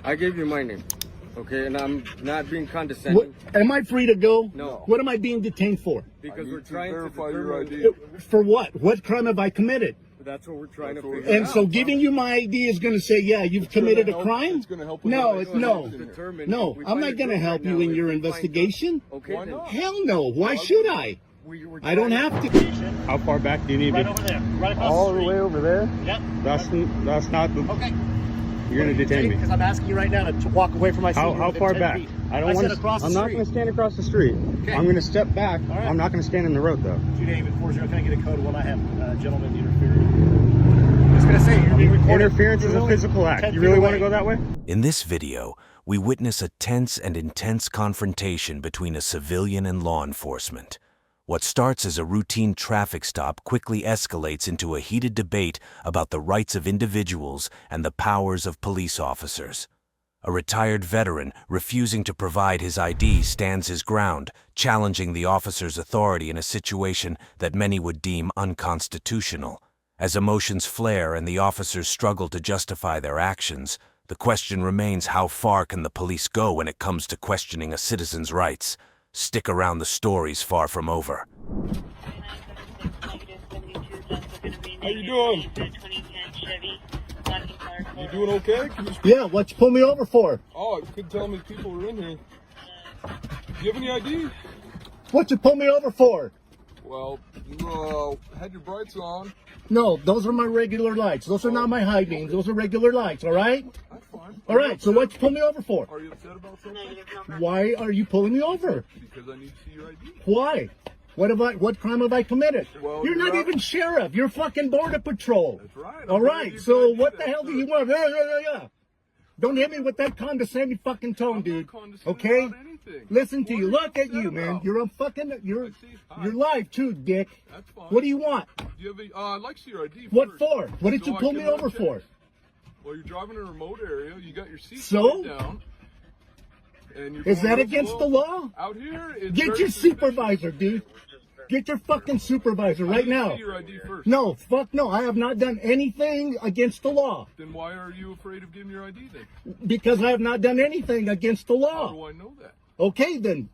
I gave you my name. Okay, and I'm not being condescending. Am I free to go? No. What am I being detained for? Because we're to trying to verify your determine... ID. For what? What crime have I committed? That's what we're trying to figure And out. so giving you my ID is going to say, yeah, you've committed a crime? It's going to help with No, the it's no. Determine No, if we I'm find not a going to group help right you now, in if your we find investigation. Okay, Why then. not? Hell no. Why should I? We're I don't trying have to. How far back do you need Right to? over there. Right across All the the street. way over there? Yep. That's not the. Okay. You're gonna detain me. Because I'm asking you right now to walk away from my seat. How far back? I don't want said across to. I'm the not street. going to stand across the street. Okay. I'm going to step back. All right. I'm not going to stand in the road though. 2 David 40. Can I get a code of what I have? Gentlemen interfering. I was gonna say you're being recorded. Interference is a physical act. You really want to go that way? In this video, we witness a tense and intense confrontation between a civilian and law enforcement. What starts as a routine traffic stop quickly escalates into a heated debate about the rights of individuals and the powers of police officers. A retired veteran refusing to provide his ID stands his ground, challenging the officer's authority in a situation that many would deem unconstitutional. As emotions flare and the officers struggle to justify their actions, the question remains, how far can the police go when it comes to questioning a citizen's rights? Stick around, the story's far from over. How you doing? You doing okay? Can you speak? Yeah, what you pull me over for? Oh, you could tell me people were in here. Do you have any ID? What you pull me over for? Well, you had your brights on. No, those are my regular lights. Those are not my high beams. Those are regular lights, all right? That's fine. All right, so what you pull me over for? Are you upset about something? Why are you pulling me over? Because I need to see your ID. Why? What crime have I committed? Well, you're not you're even sheriff. You're fucking border patrol. That's right. All I'm right, gonna give so you what that, the hell do sir. you want? Yeah. Don't hit me with that condescending fucking tone, I'm dude. not condescending Okay? about anything. Listen to What you. are Look at upset you, man. about? You're a fucking. You're I see. Hi. live too, dick. That's fine. What do you want? Do you have a, I'd like to see your ID What first. for? What did So you I pull can me run over checks. for? Well, you're driving in a remote area. You got your seat So? down. And you're Is going that real against slow. the law? Out here, it's Get very your suspicious. supervisor, dude. Get your fucking supervisor I right need to now. see your ID first. No, fuck no. I have not done anything against the law. Then why are you afraid of giving your ID then? Because I have not done anything against the How law. do I know that? Okay, then.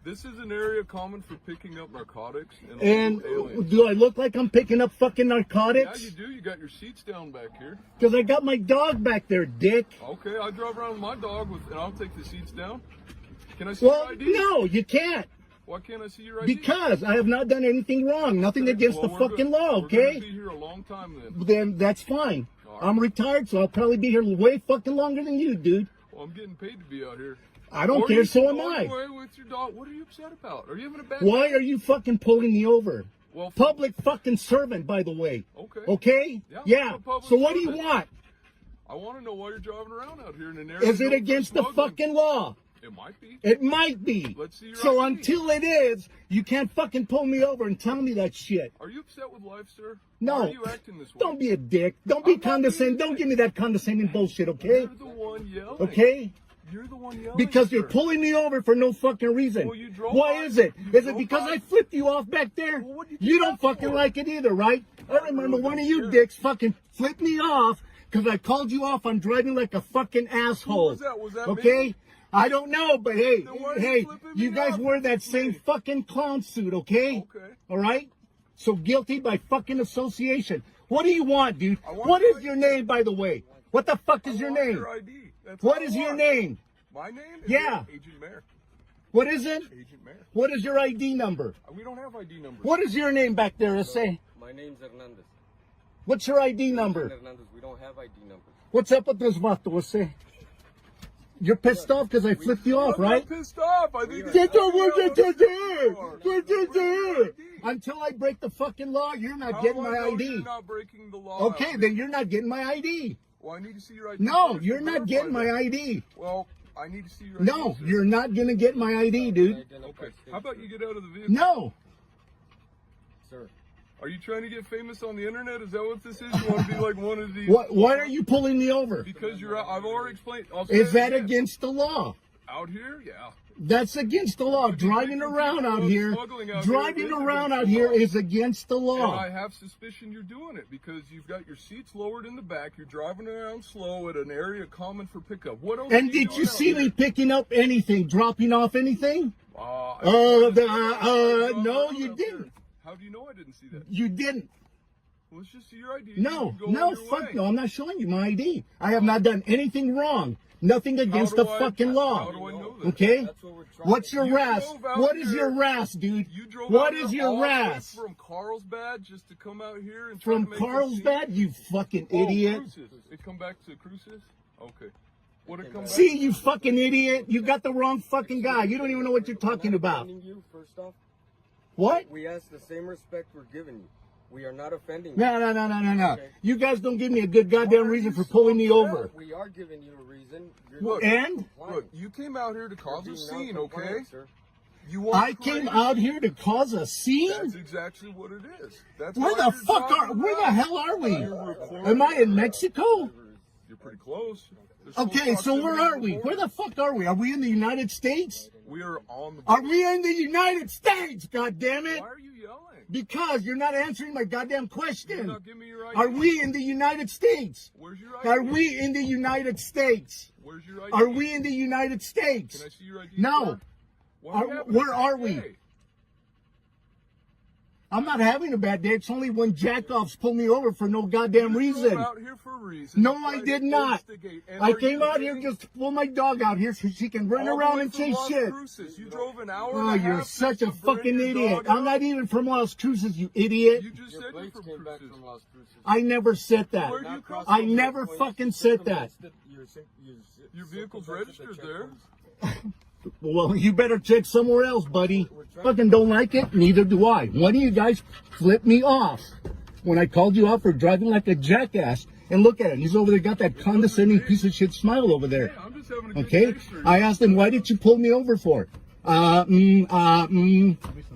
This is an area common for picking up narcotics And aliens. do I look like I'm picking up fucking Yeah, narcotics? you do. You got your seats down back here. Because I got my dog back there, dick. Okay, I drive around with my dog, and I'll take the seats down. Can I see Well, your ID? no, you can't. Why can't I see your ID? Because I have not done anything wrong. Nothing Okay, against well, the we're fucking gonna- law, We're gonna okay? be here a long time then. Then that's fine. All right. I'm retired, so I'll probably be here way fucking longer than you, dude. Well, I'm getting paid to be out here. I don't Or care, you so am go I. away with your dog. What are you upset about? Are you having a bad Why day? are you fucking pulling me over? Well, Public fucking servant, by the way. Okay. Okay? Yeah, Yeah. I'm a public So what do you servant. want? I want to know why you're driving around out here in an area. Is it known for against the smuggling. fucking law? It might be. It might be. Let's see your So ID. until it is, you can't fucking pull me over and tell me that shit. Are you upset with life, sir? No. Why are you acting this way? Don't be a dick. Don't be I'm not being condescending. a Don't dick. give me that condescending bullshit, okay? You're the one yelling. Okay? You're the one yelling. Because you're sir. pulling me over for no fucking reason. Well, you drove Why by- is it? you Is it drove because by- I flipped you off back there? Well, what do you You do don't that fucking for? like it either, right? I remember really one of don't you care. dicks fucking flipped me off because I called you off on driving like a fucking asshole. was that? Was that okay? me? I don't know, but hey, Then why are you hey, flipping you me guys off? wear that That's same me. fucking clown suit, okay? Okay. All right? So guilty by fucking association. What do you want, dude? I want What your is your name, by the way? What the fuck is your I want name? Your ID. That's What all I is your want. name? My name? Is Yeah. Agent Mayor. What is it? Agent Mayor. What is your ID number? We don't have ID numbers. What is your name back there, say? My name's Hernandez. What's your ID number? Hernandez, we don't have ID numbers. What's up with this vato, say? You're pissed off because I flipped you off, I'm right? not pissed off. I think Until I break the fucking law, you're not How getting do I my know ID. You're not breaking the law. Okay, then you're not getting my ID. Well, I need to see your ID. No, first you're to not verify getting my that. ID. Well, I need to see your ID. No, sir. you're not gonna get my ID, dude. Okay. How about you get out of the vehicle? No. Sir. Are you trying to get famous on the internet? Is that what this is? You want to be like one of the... Why are you pulling me over? Because you're... I've already explained... I'll say Is it that again. against the law? Out here, yeah. That's against the law. Driving around out here, is against the And law. I have suspicion you're doing it because you've got your seats lowered in the back. You're driving around slow at an area common for pickup. What else? And did you see me picking up anything, dropping off anything? No, No, you didn't. How do you know I didn't see that? You didn't. Well, let's just see your ID. No, You go no, on your fuck way. no. I'm not showing you my ID. I have not done anything wrong. Nothing against the fucking law. How do I know that? Okay? That's what we're trying What's to your You RAS? drove out What is here- your RAS, dude? You drove What out is here your all the way RAS? from Carlsbad just to come out here and try From to make this Carlsbad, scene? you fucking Oh, idiot. Cruces. It come back to Cruces? Okay. What it come back See, to? you fucking idiot. You got the wrong fucking guy. You don't even know what you're talking about. offending you, first off. What? We ask the same respect we're giving you. We are not offending you. No. Okay. You guys don't give me a good goddamn reason for pulling me over. We are giving you a reason. You're Look, not And? compliant. Look, you came out here to cause You're a being scene, okay? non-compliant, sir. You want I came out here to cause a scene? That's exactly what it is. That's Where why the you're fuck driving where the around. hell are we? You're recording. Am I in Mexico? You're pretty close. There's close Okay, so where proximity to are the we? border. Where the fuck are we? Are we in the United States? We are on the Are we in the United States? God damn it! Why are you yelling? Because you're not answering my goddamn You're question. not giving me your ID. Are we in the United States? Where's your ID? Are we in the United States? Where's your ID? Are we in the United Can States? I see your ID? No. sir? Why you having Where a are bad we? day? I'm not having a bad day. It's only when jackoffs pull me over for no goddamn You reason. drove out here for a reason. No, You I tried did to not. instigate. And I are came you out here getting just to pull my dog out here so she can run all the around way and from chase Las shit. Cruces? You drove an hour Oh, and a you're half such a just to bring fucking your idiot. dog I'm out? not even from Las Cruces, you idiot. You just Your said you're plates from came back Cruces. from Las Cruces. I never said that. Where'd you come I from? never fucking said that. Your vehicle's registered there. Well, you better check somewhere else, buddy. Fucking don't like it, neither do I. One of you guys flipped me off when I called you out for driving like a jackass. And look at him, he's over there, got that condescending piece of shit smile over there. Hey, I'm just having a good Okay? day, sir. I asked him, why did you pull me over for? Give me some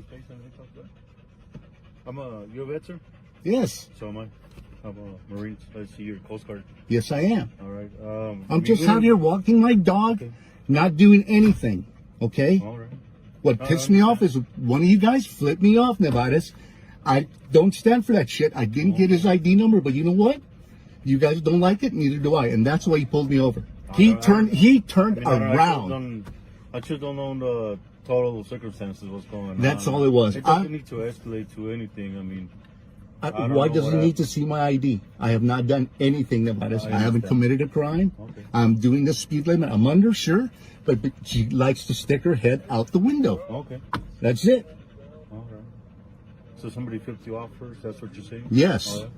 space on me, talk about. You a vet, sir? Yes. So am I. I'm a Marines. I see your Coast Guard. Yes, I am. All right. I'm just out here walking my dog, not doing anything. Okay? All right. What pissed me off is one of you guys flipped me off, Nevadas. I don't stand for that shit. I didn't get his ID number, but you know what? You guys don't like it, neither do I, and that's why he pulled me over. He turned around. I just don't know the total circumstances, what's going on. That's all it was. It doesn't need to escalate to anything. I mean, don't Why know does he what need to see my ID? I have not done anything about this. I haven't understand. committed a crime. Okay. I'm doing the speed limit. I'm under, sure, but she likes to stick her head out the window. Okay. That's it. All right. So somebody flipped you off first. That's what you're saying? Yes. All right.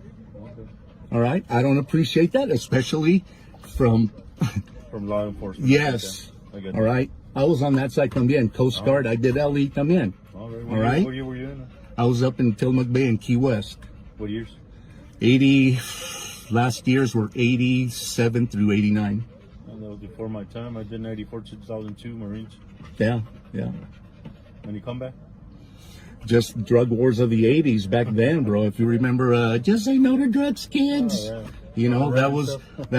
Okay. All right. I don't appreciate that, especially from. From law enforcement. Yes. Okay. I get All that. right. I was on that side come Coast Guard. I did LE come in. All right. All right. What year were you in? I was up in Tillamook Bay in Key West. What years? 80. Last years were 87 through 89. That was before my time. I did 94 to 2002 Marines. Yeah. And you come back? Just drug wars of the 80s back then, bro. If you remember, just say no to drugs, kids. Oh, yeah. You know, that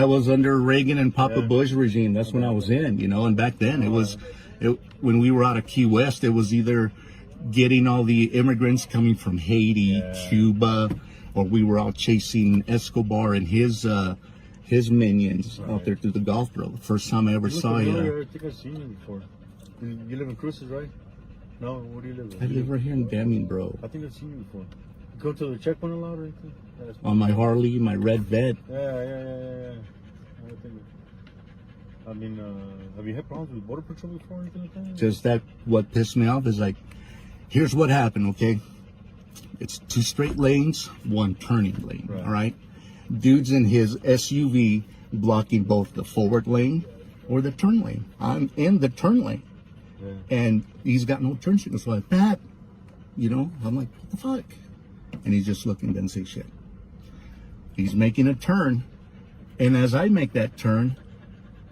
was under Reagan and Papa Yeah. Bush regime. That's when I was in, you know, and back then when we were out of Key West, it was either getting all the immigrants coming from Haiti, Cuba, or we were out chasing Escobar and his minions out there through the Gulf, bro. The first time I ever saw you. I think I've seen you before. You live in Cruces, right? No, where do you live? I live right here in Deming, bro. I think I've seen you before. You go to the checkpoint a lot or anything? On my Harley, my red Vet. Yeah. I mean, have you had problems with Border Patrol before or anything like that? Just that, what pissed me off is like, here's what happened, okay? It's 2 straight lanes, 1 turning lane, Right. all right? Dude's in his SUV blocking both the forward lane or the turn lane. I'm in the turn lane. Yeah. And he's got no turn signal, so I pat, you know, I'm like, what the fuck? And he's just looking, doesn't say shit. He's making a turn, and as I make that turn,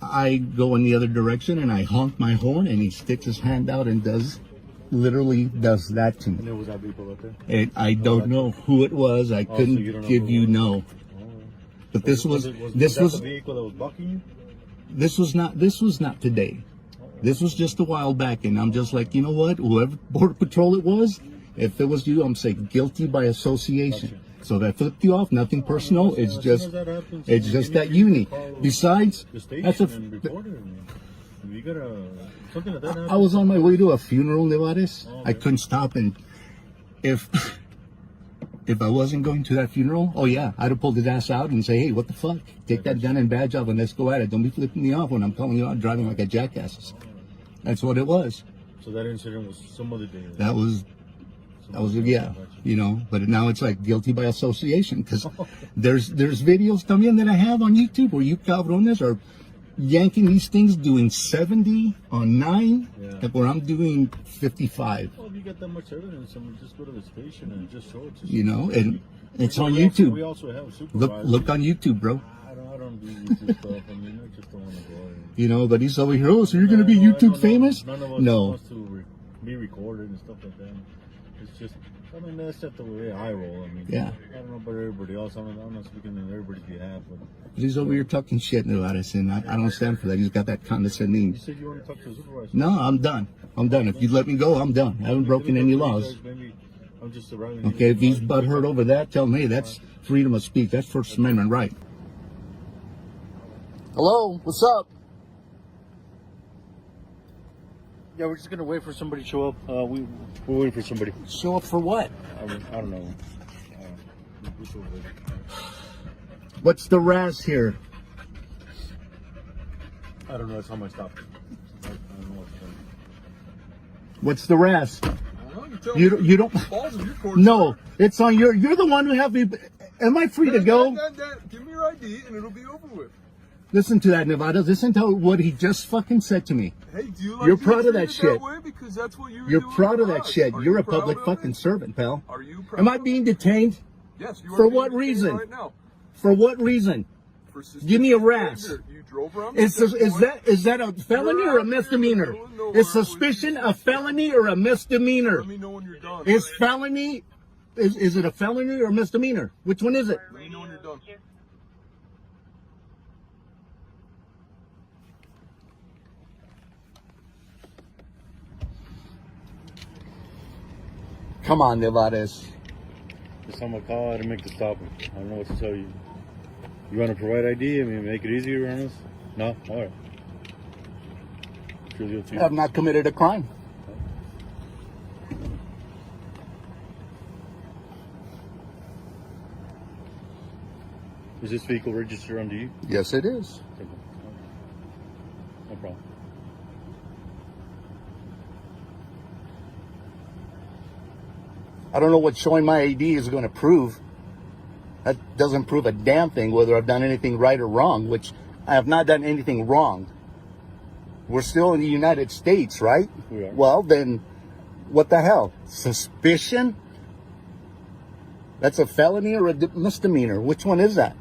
I go in the other direction and I honk my horn, and he sticks his hand out and literally does that to And me. there was that vehicle out there? And I don't know who it was. I so couldn't you don't know give who you it was? no. Oh. But this was that this was the vehicle that was blocking you? this was not today. This was just a while back, and I'm just like, you know what? Whoever Border Patrol it was, if it was you, I'm saying guilty by association. So that flipped you off. Nothing personal. It's just that uni. Besides, that's a. I was on my way to a funeral, Nevares. I couldn't stop, and if I wasn't going to that funeral, oh yeah, I'd have pulled his ass out and say, hey, what the fuck? Take that gun and badge off and let's go at it. Don't be flipping me off when I'm calling you out driving like a jackass. That's what it was. So that incident was some other day. That was yeah, you know. But now it's like guilty by association, because there's videos también that I have on YouTube where you cabrones are yanking these things doing 70 on 9, like where I'm doing 55. Well, if you get that much evidence, I mean, just go to the station and just show it. You know, and it's on YouTube. We also have supervisors. Look on YouTube, bro. I don't do YouTube stuff. I mean, I just don't want to go. You know, but he's over here. Oh, so you're going to be YouTube famous? None of us wants to be recorded and stuff like that. It's just, I mean, that's just the way I roll. I mean, yeah. I don't know about everybody else. I'm not speaking on everybody's behalf. But he's over here talking shit about us, and I don't stand for that. He's got that condescending. You said you want to talk to the supervisor. No, I'm done. I'm done. If you let me go, I'm done. I haven't broken any laws. I'm just arriving. Okay, if he's butthurt over that, tell me. That's freedom of speech. That's First Amendment right. Hello, what's up? Yeah, we're just gonna wait for somebody to show up. We're waiting for somebody. Show up for what? I don't know. What's the razz here? I don't know. That's how much stop. I don't know what's going on. What's the razz? You don't. No, it's on your. You're the one who have me. Am I free to go? Give me your ID and it'll be over with. Listen to that, Nevada. Listen to what he just fucking said to me. Hey, do you like You're proud of that shit. Because that's what You're proud of that shit. You're a public fucking servant, pal. Are you proud? Am I being detained? Yes, you are. For what reason? Right now. For what reason? Give me a razz. You drove around. Is that a felony or a misdemeanor? Is suspicion a felony or a misdemeanor? Let me know when you're done. Is felony? Is it a felony or a misdemeanor? Which one is it? Let me know when you're done. Come on, Nevares. This time I call, I didn't make the stop. I don't know what to tell you. You want to provide ID? I mean, make it easier on us? No? All right. I have not committed a crime. Is this vehicle registered under you? Yes, it is. No problem. I don't know what showing my ID is going to prove. That doesn't prove a damn thing whether I've done anything right or wrong, which I have not done anything wrong. We're still in the United States, right? We are. Well, then what the hell? Suspicion? That's a felony or a misdemeanor? Which one is that?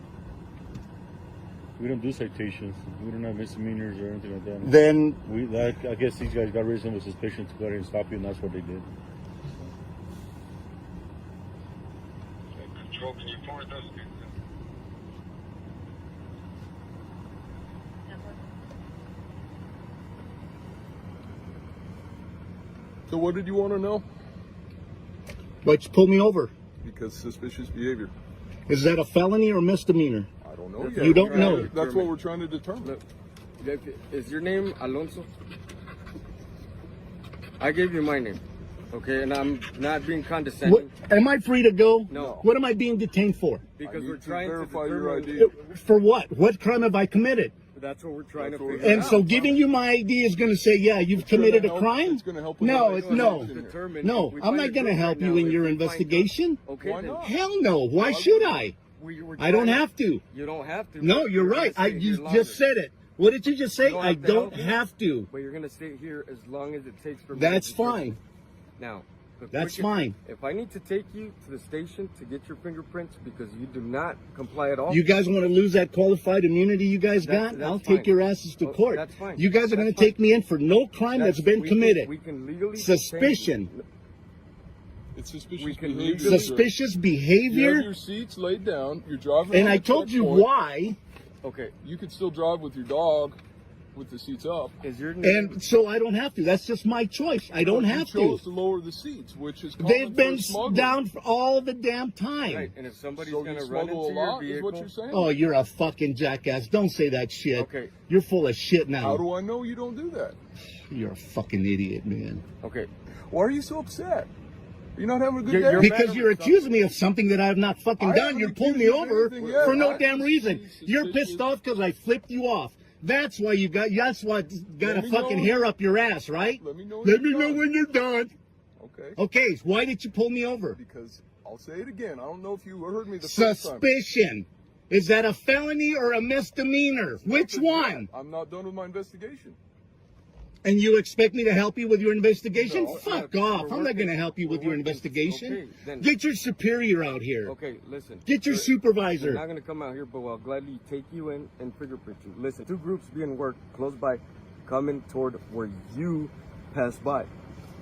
We don't do citations. We don't have misdemeanors or anything like that. Then I guess these guys got reasonable suspicion to go ahead and stop you, and that's what they did. Control, can you forward those? So what did you want to know? why'd you pull me over? Because suspicious behavior. Is that a felony or misdemeanor? I don't know yet. You don't know. That's what we're trying to determine. Is your name Alonso? I gave you my name, okay, and I'm not being condescending. Am I free to go? No. What am I being detained for? Because I we're need to trying to verify your determine. ID. For what? What crime have I committed? That's what we're trying to That's what figure we're- And out. so giving you my ID is going to say, yeah, you've committed a crime? It's going to help with No, the it's no. investigation. No, I'm not going to help you in your investigation. Okay, Why then not? Hell no. Why should I? we're I don't trying have to. You don't have to. No, but you're we're gonna right. stay You here longer. just said it. What did you just say? You don't I have to don't help me. have to. But you're gonna stay here as long as it takes for me. That's to determine. fine. Now, the That's quickest- fine. If I need to take you to the station to get your fingerprints because you do not comply at all, You guys want to lose that qualified immunity you guys got? That's I'll fine. take your asses to Oh, court. that's fine. You guys are going to That's fine. take me in for no crime that's been we can- committed. we can legally Suspicion. It's suspicious We can behavior. legally- Suspicious You behavior. have your seats laid down. You're driving. And around I the told you checkpoint. why. Okay. You could still drive with your dog. with the seats up. Is your name? And so I don't have to. That's just my choice. I don't have You chose to. to lower the seats, which is common They've for been a smuggler. down for all the damn time. Right, and if somebody's So going you to run smuggle into a your lot, is vehicle, what you're saying? Oh, you're a fucking jackass. Don't say that shit. Okay. You're full of shit now. How do I know you don't do that? You're a fucking idiot, man. okay, Why are you so upset? You're not having a good You're- day? you're Because mad you're at accusing me of something that I have not fucking I done. haven't You're pulling me accused you of over anything yet. for no I damn just reason. see You're suspicious. pissed off because I flipped you off. That's why you got. That's what got a Let me fucking know. hair up your ass, right? Let me know when Let you're me know done. when you're done. Okay. Okay, so why did you pull me over? Because I'll say it again. I don't know if you heard me the first time. Suspicion. Is that a felony or a misdemeanor? Which one? I'm not done with my investigation. And you expect me to help you with your investigation? No, Fuck we're off. I'm not working- going to help you with we're your working- investigation. okay, then- Get your superior out here. okay, listen. Get your We're- supervisor. We're not going to come out here, but I'll gladly take you in and fingerprint you. Listen, two groups being worked close by, coming toward where you passed by.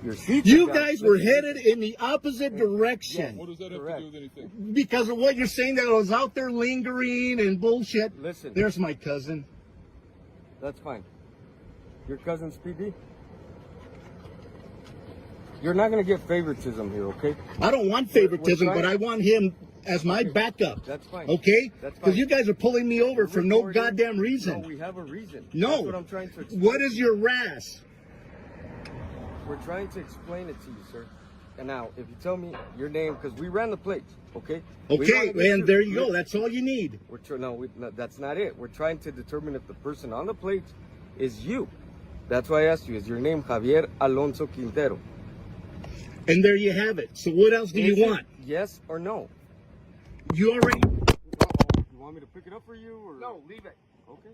Your seats You are down. guys were headed in the opposite direction. What does that have Correct. to do with anything? Because of what you're saying that I was out there lingering and bullshit. Listen, There's my cousin. that's fine. Your cousin's PD? You're not going to get favoritism here, okay? I don't want favoritism, trying- but I want him as my backup. That's fine. Okay? That's Because fine. you guys are pulling me over for no Recording. goddamn reason. No, we have a reason. No. That's what I'm trying to explain. What is your RAS? We're trying to explain it to you, sir. And now, if you tell me your name, because we ran the plates, okay? We Okay, wanna make and sure- there you go. That's all you need. No, that's not it. We're trying to determine if the person on the plates is you. That's why I asked you, is your name Javier Alonso Quintero? And there you have it. So what else do Is you it want? Yes or no? You already... You want me to pick it up for you? Or? No, leave it. Okay.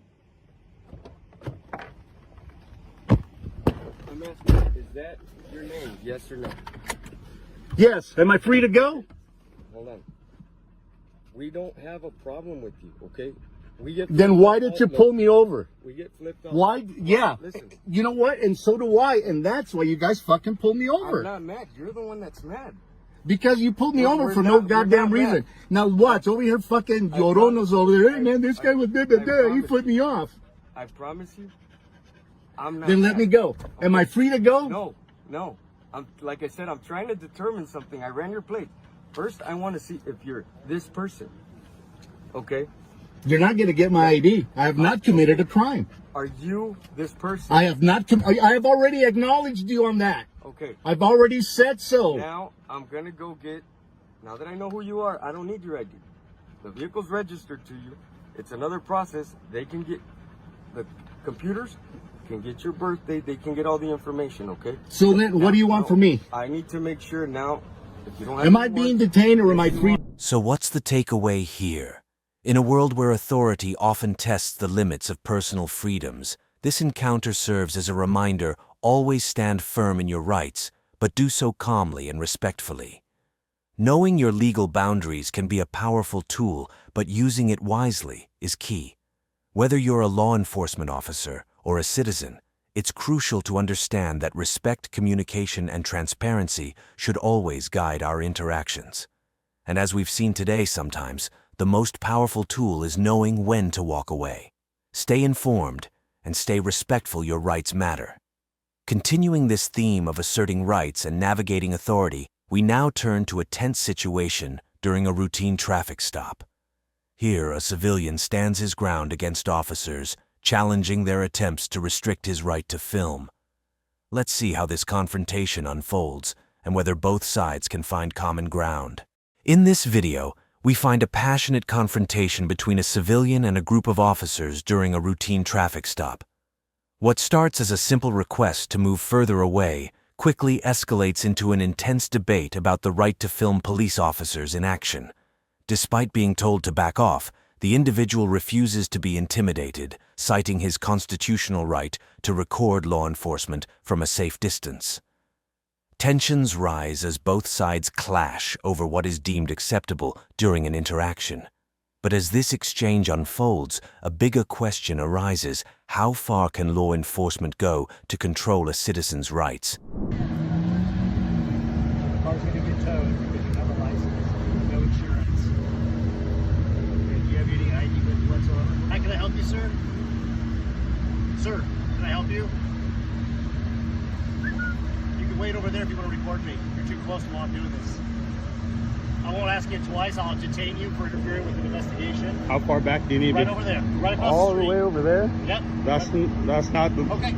I'm asking, is that your name? Yes or no? Yes. Am I free to go? Hold on. We don't have a problem with you, okay? We get Then flipped why off did all you the- pull me over? We get flipped off. Why? Yeah. Listen, You know what? And so do I. And that's why you guys fucking pulled me I'm over. not mad. You're the one that's mad. Because you pulled me We're- over we're for not- no we're goddamn not reason. mad. Now watch over here, fucking I Lloronos over there. Hey I- man, this I- guy was da I da da. He promise put me off. I promise you, I'm not Then let mad. me go. Am I free to go? No. I'm like I said, I'm trying to determine something. I ran your plate. First, I want to see if you're this person. Okay? You're not going to get my ID. I have not committed a crime. Are you this person? I have not. I have already acknowledged you on that. Okay. I've already said so. Now I'm gonna go get. Now that I know who you are, I don't need your ID. The vehicle's registered to you. It's another process. They can get the computers can get your birthday. They can get all the information. Okay. So then, what do you want No, from me? I need to make sure now. If you don't have Am I any being work- detained or am I free? So what's the takeaway here? In a world where authority often tests the limits of personal freedoms, this encounter serves as a reminder: always stand firm in your rights, but do so calmly and respectfully. Knowing your legal boundaries can be a powerful tool, but using it wisely is key. Whether you're a law enforcement officer or a citizen, it's crucial to understand that respect, communication, and transparency should always guide our interactions. And as we've seen today sometimes, the most powerful tool is knowing when to walk away. Stay informed and stay respectful. Your rights matter. Continuing this theme of asserting rights and navigating authority, we now turn to a tense situation during a routine traffic stop. Here, a civilian stands his ground against officers, challenging their attempts to restrict his right to film. Let's see how this confrontation unfolds and whether both sides can find common ground. In this video, we find a passionate confrontation between a civilian and a group of officers during a routine traffic stop. What starts as a simple request to move further away quickly escalates into an intense debate about the right to film police officers in action. Despite being told to back off, the individual refuses to be intimidated, citing his constitutional right to record law enforcement from a safe distance. Tensions rise as both sides clash over what is deemed acceptable during an interaction. But as this exchange unfolds, a bigger question arises: how far can law enforcement go to control a citizen's rights? The car's going to get towed because you have a license, no insurance. Do you have any ID with you whatsoever? How can I help you, sir? Sir, can I help you? You can wait over there if you want to record me. You're too close to while I'm doing this. I won't ask you twice. I'll detain you for interfering with an investigation. How far back do you need Right me? over there. Right across All the the street. way over there? Yep. That's not the. Okay.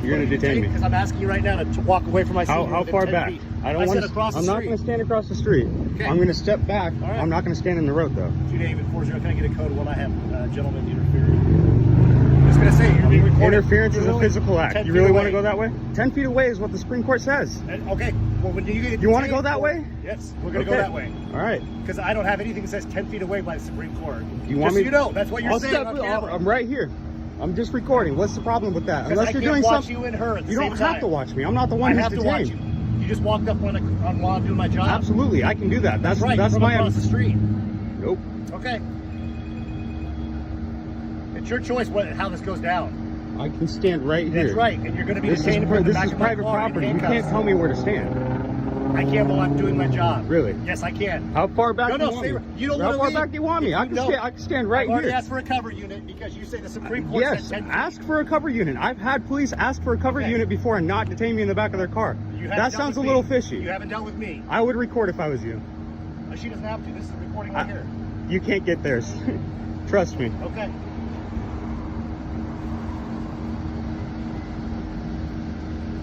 You're gonna detain me. Because I'm asking you right now to walk away from my seat. How within far 10 back? feet. I don't want said across the I'm not street. going to stand across the street. Okay. I'm going to step back. All right. I'm not going to stand in the road though. 2 David 40. Can I get a code when I have gentlemen interfering? I was going to say you're being recorded. Interference is a You're physical really act. 10 You feet really want to away. go that way? 10 feet away is what the Supreme Court says. Okay. Well, when you get You want to detained go that for- way? Yes, we're going to Okay. go that way. All right. Because I don't have anything that says 10 feet away by the Supreme Court. You want Just me? so you know, that's what you're I'll saying step. on camera. I'm right here. I'm just recording. What's the problem with that? 'Cause Unless I you're can't doing watch something. you and her at the You same don't time. have to watch me. I'm not the one I who's have to detained. watch you. You just walked up while I'm doing my job. Absolutely, I can do that. That's right. that's from my. across the street. Nope. Okay. It's your choice how this goes down. I can stand right here. That's right, and you're going to be This is detained in the back of my private car in property. You handcuffs. can't tell me where to stand. I can while I'm doing my job. Really? Yes, I can. How far back No, do you no, want stay. me? You don't How want to far leave. back do you want me? I can No. stand. I can stand right I've already here. asked for a cover unit because you say the Supreme Court Yes, said 10 feet. ask for a cover unit. I've had police ask for a cover Okay. unit before and not detain me in the back of their car. You haven't That dealt sounds a with little me. fishy. You haven't dealt with me. I would record if I was you. She doesn't have to. This is recording right here. You can't get theirs. Trust me. Okay.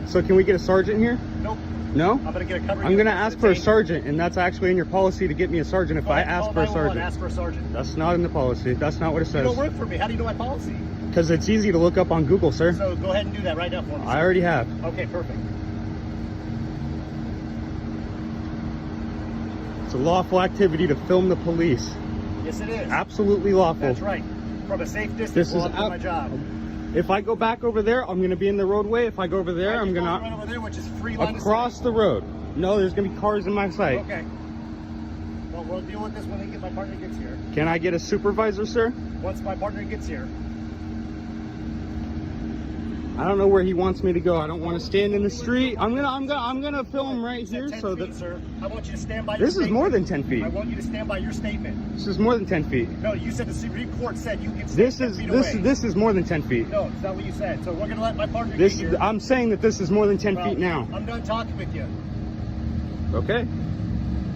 So can we get a sergeant here? Nope. No? I'm going to get a cover I'm unit. going to ask for a sergeant, and that's actually in your policy to get me a sergeant if I ask for a sergeant. Ask for a sergeant. That's not in the policy. That's not what it You says. don't work for me. How do you know my policy? Because it's easy to look up on Google, sir. So go ahead and do that right now for me. I already have. Okay, perfect. It's a lawful activity to film the police. Yes, it is. Absolutely lawful. That's right. From a safe distance This is while I'm doing my job. If I go back over there, I'm going to be in the roadway. If I go over there, Right, I'm you're going right to over there, which is free line of across sight. the road. No, there's going to be cars in my sight. Okay. Well, we'll deal with this when my partner gets here. Can I get a supervisor, sir? Once my partner gets here. I don't know where he wants me to go. I don't want to stand in the street. I'm gonna film right You said here 10 so feet, that sir. I want you to stand by your this is statement. more than 10 feet. I want you to stand by your statement. This is more than 10 feet. No, you said the Supreme Court said you can stand This 10 is feet this away. this is more than 10 feet. No, it's not what you said. So we're gonna let my partner This get here. I'm saying that this is more than 10 Well, feet now. I'm done talking with you. Okay.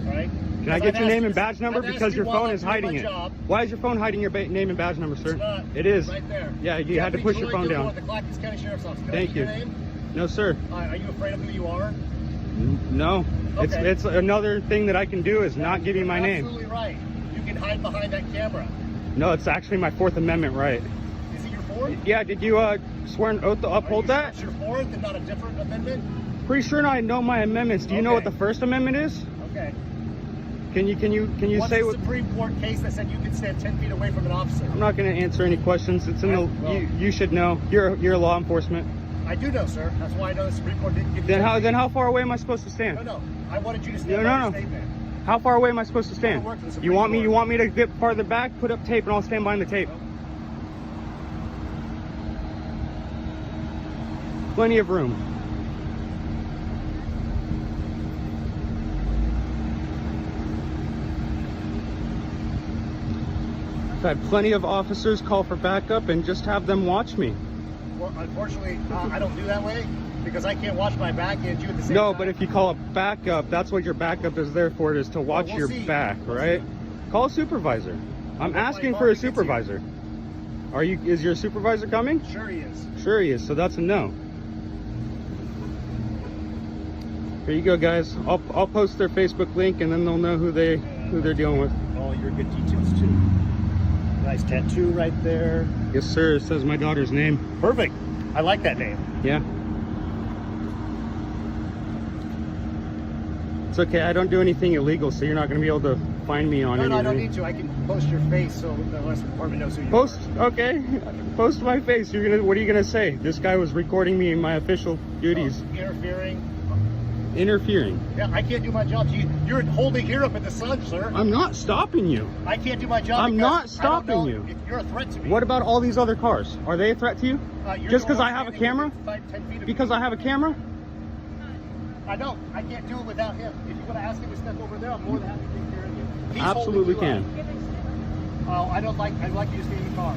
All right. Can I get your name and badge number because your phone is hiding it? Job. Why is your phone hiding your name and badge number, sir? It's not. It is. Right there. Yeah, you had to push your phone down. At the Clackamas County Sheriff's Office. Can Thank I get you. Your name? No, sir. Are you afraid of who you are? No. Okay. It's another thing that I can do is not give you my name. Absolutely right. You can hide behind that camera. No, it's actually my Fourth Amendment right. Is it your fourth? Yeah, did you swear an oath to uphold that? It's your fourth and not a different amendment? Pretty sure I know my amendments. Do you know what the First Amendment is? Okay. Can you What's say the what? Supreme Court case that said you can stand 10 feet away from an officer? I'm not going to answer any questions. It's in the. Well- You should know. You're law enforcement. I do know, sir. That's why I know the Supreme Court didn't give you Then how far away am I supposed to stand? No. I wanted you to stand No, by no, your no. statement. How far away am I supposed to stand? I work for the Supreme You want Court. me to get farther back? Put up tape and I'll stand behind the tape. Plenty of room. I've had plenty of officers call for backup and just have them watch me. Well, unfortunately, I don't do that way because I can't watch my back and you at the same No, time. but if you call a backup, that's what your backup is there for, is to watch we'll your see. back, We'll right? see. Call a supervisor. I'm Well, asking my for a partner gets here. supervisor. Is your supervisor coming? Sure he is. Sure he is, so that's a no. Here you go, guys. I'll post their Facebook link and then they'll know who they're dealing with. All your good details too. Nice tattoo right there. Yes, sir. It says my daughter's name. Perfect. I like that name. Yeah. It's okay. I don't do anything illegal, so you're not going to be able to find me on No, anything. I don't need to. I can post your face so the rest of the department knows who you Post, are. okay. Post my face. What are you gonna say? This guy was recording me in my official duties. Interfering. Interfering. Yeah, I can't do my job. You're holding here up in the sun, sir. I'm not stopping you. I can't do my job. I'm because not I don't stopping know you. If you're a threat to me. What about all these other cars? Are they a threat to you? You're Just the because one I have a standing camera? within 10 feet of Because me. I have a camera? I don't. I can't do it without him. If you want to ask him to step over there, I'm more than happy to take care of you. He's Absolutely holding you can. up. Oh, I'd like you to stay in your car.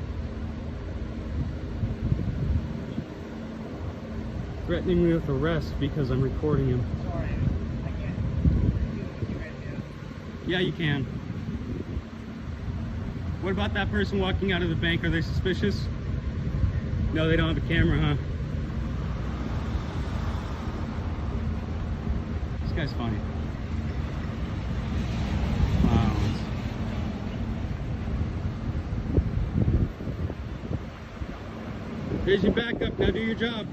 threatening me with arrest because I'm recording him. Sorry, I can't. Yeah, you can. What about that person walking out of the bank? Are they suspicious? No, they don't have a camera, huh? This guy's funny. Clowns. Here's your backup. Now do your job.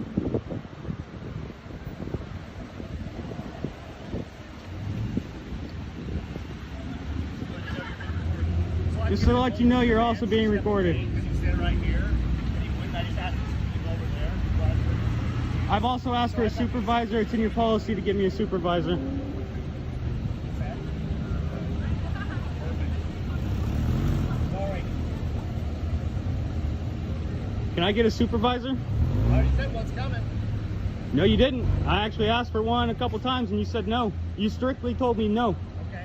Just to let you know you're also being recorded. You stand right here, and he went, I just asked him to go over there. I've also asked for a supervisor. It's in your policy to give me a supervisor. Sorry. Can I get a supervisor? I already said one's coming. No, you didn't. I actually asked for one a couple times and you said no. You strictly told me no. Okay.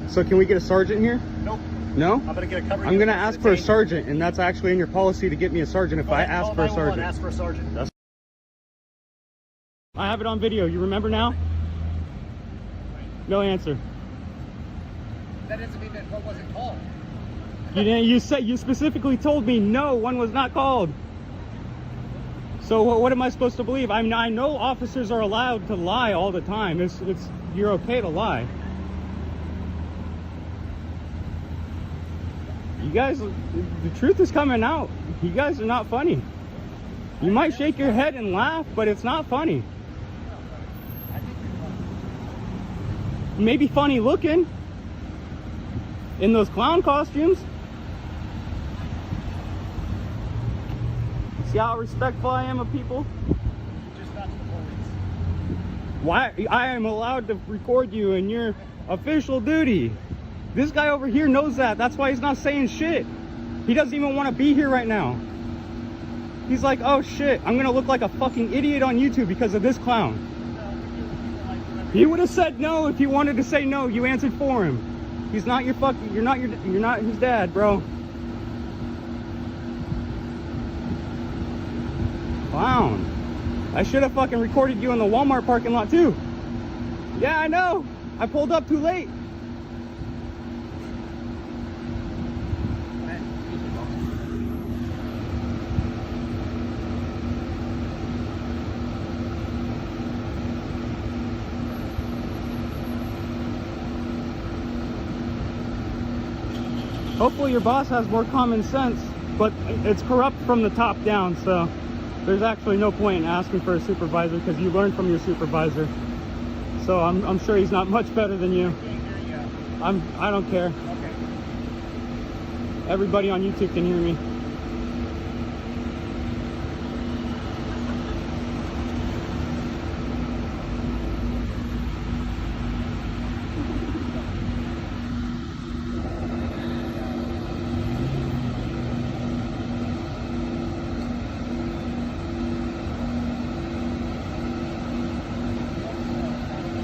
So can we get a sergeant here? Nope. No? I'm gonna get a cover. I'm gonna ask for a sergeant, and that's actually in your policy to get me a sergeant if I ask for a sergeant. Ask for a sergeant. That's... I have it on video. You remember now? No answer. That doesn't mean that one wasn't called. You didn't. You specifically told me no, one was not called. So what am I supposed to believe? I know officers are allowed to lie all the time. You're okay to lie. You guys, the truth is coming out. You guys are not funny. You might shake your head and laugh, but it's not funny. Maybe funny looking in those clown costumes. See how respectful I am of people? Just not to the police. Why? I am allowed to record you in your official duty. This guy over here knows that. That's why he's not saying shit. He doesn't even want to be here right now. He's like, oh shit, I'm gonna look like a fucking idiot on YouTube because of this clown. He would have said no if he wanted to say no. You answered for him. He's not your fucking, you're not his dad, bro. Clown. I should have fucking recorded you in the Walmart parking lot too. Yeah, I know. I pulled up too late. Hopefully your boss has more common sense, but it's corrupt from the top down, so there's actually no point in asking for a supervisor because you learn from your supervisor. So I'm sure he's not much better than you. I don't care. Okay. Everybody on YouTube can hear me.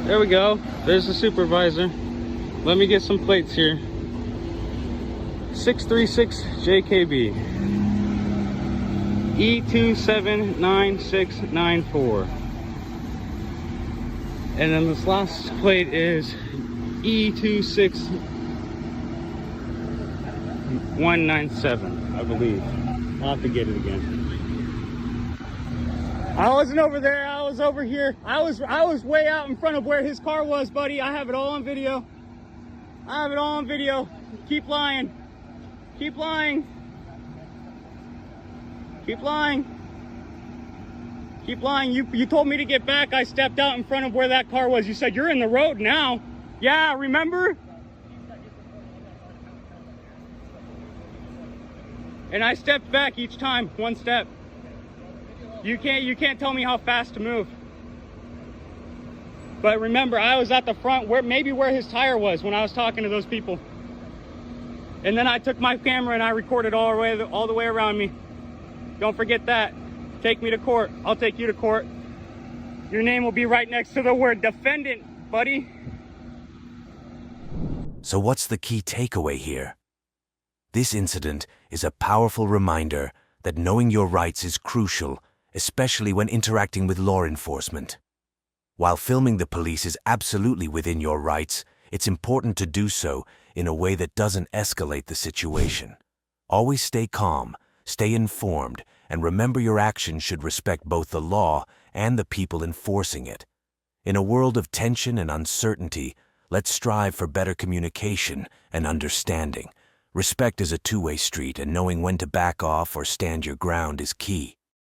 There we go. There's the supervisor. Let me get some plates here. 636 JKB. E279694. And then this last plate is E26197, I believe. I'll have to get it again. I wasn't over there, I was over here. I was way out in front of where his car was, buddy. I have it all on video. I have it all on video. Keep lying. Keep lying. Keep lying. Keep lying. You told me to get back. I stepped out in front of where that car was. You said, you're in the road now. Yeah, remember? And I stepped back each time, one step. You can't tell me how fast to move. But remember, I was at the front, maybe where his tire was when I was talking to those people. And then I took my camera and I recorded all the way around me. Don't forget that. Take me to court. I'll take you to court. Your name will be right next to the word defendant, buddy. So what's the key takeaway here? This incident is a powerful reminder that knowing your rights is crucial, especially when interacting with law enforcement. While filming the police is absolutely within your rights, it's important to do so in a way that doesn't escalate the situation. Always stay calm, stay informed, and remember your actions should respect both the law and the people enforcing it. In a world of tension and uncertainty, let's strive for better communication and understanding. Respect is a two-way street, and knowing when to back off or stand your ground is key.